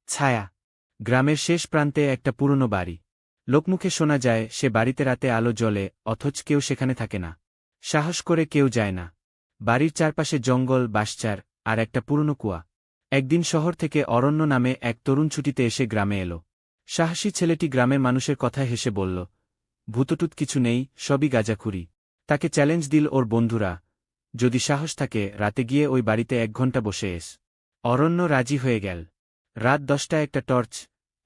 ছায়া। গ্রামের শেষ প্রান্তে একটা পুরনো বাড়ি। লোকমুখে শোনা যায় সে বাড়িতে রাতে আলো জ্বলে, অথচ কেউ সেখানে থাকে না। সাহস করে কেউ যায় না। বাড়ির চারপাশে জঙ্গল, বাঁশঝাড় আর একটা পুরনো কুয়া। একদিন শহর থেকে অরণ্য নামে এক তরুণ ছুটিতে এসে গ্রামে এলো। সাহসী ছেলেটি গ্রামের মানুষের কথায় হেসে বলল, ভূতটুত কিছু নেই, সবই গাঁজাখুরি। তাকে চ্যালেঞ্জ দিল ওর বন্ধুরা, যদি সাহস থাকে রাতে গিয়ে ওই বাড়িতে 1 ঘণ্টা বসে এস। অরণ্য রাজি হয়ে গেল। রাত 10টায় একটা টর্চ,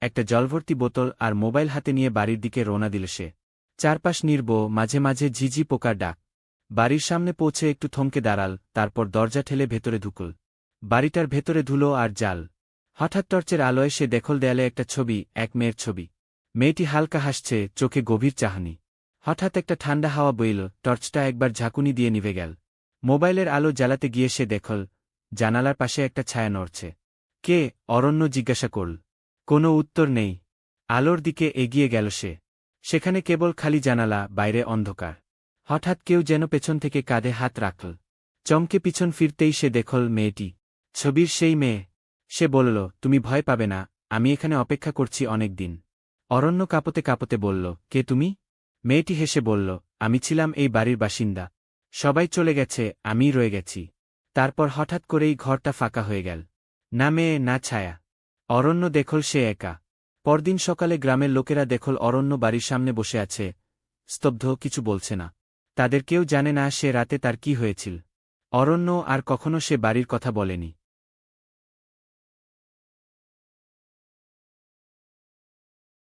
একটা জলভর্তি বোতল আর মোবাইল হাতে নিয়ে বাড়ির দিকে রওনা দিল সে। চারপাশ নির্বোণ, মাঝে মাঝে ঝিঝি পোকার ডাক। বাড়ির সামনে পৌঁছে একটু থমকে দাঁড়াল, তারপর দরজা ঠেলে ভেতরে ঢুকল। বাড়িটার ভেতরে ধুলো আর জাল। হঠাৎ টর্চের আলোয় সে দেখল দেয়ালে একটা ছবি, এক মেয়ের ছবি। মেয়েটি হালকা হাসছে, চোখে গভীর চাহনি। হঠাৎ একটা ঠান্ডা হাওয়া বইল, টর্চটা একবার ঝাঁকুনি দিয়ে নিভে গেল। মোবাইলের আলো জ্বালাতে গিয়ে সে দেখল জানালার পাশে একটা ছায়া নড়ছে। কে? অরণ্য জিজ্ঞাসা করল। কোনো উত্তর নেই। আলোর দিকে এগিয়ে গেল সে। সেখানে কেবল খালি জানালা, বাইরে অন্ধকার। হঠাৎ কেউ যেন পেছন থেকে কাঁধে হাত রাখল। চমকে পিছন ফিরতেই সে দেখল মেয়েটি। ছবির সেই মেয়ে। সে বলল, তুমি ভয় পাবে না, আমি এখানে অপেক্ষা করছি অনেক দিন। অরণ্য কাঁপতে কাঁপতে বলল, কে তুমি? মেয়েটি হেসে বলল, আমি ছিলাম এই বাড়ির বাসিন্দা। সবাই চলে গেছে, আমিই রয়ে গেছি। তারপর হঠাৎ করেই ঘরটা ফাঁকা হয়ে গেল। না মেয়ে, না ছায়া। অরণ্য দেখল সে একা। পরদিন সকালে গ্রামের লোকেরা দেখল অরণ্য বাড়ির সামনে বসে আছে, স্তব্ধ, কিছু বলছে না। তাদের কেউ জানে না সে রাতে তার কি হয়েছিল। অরণ্য আর কখনো সে বাড়ির কথা বলেনি।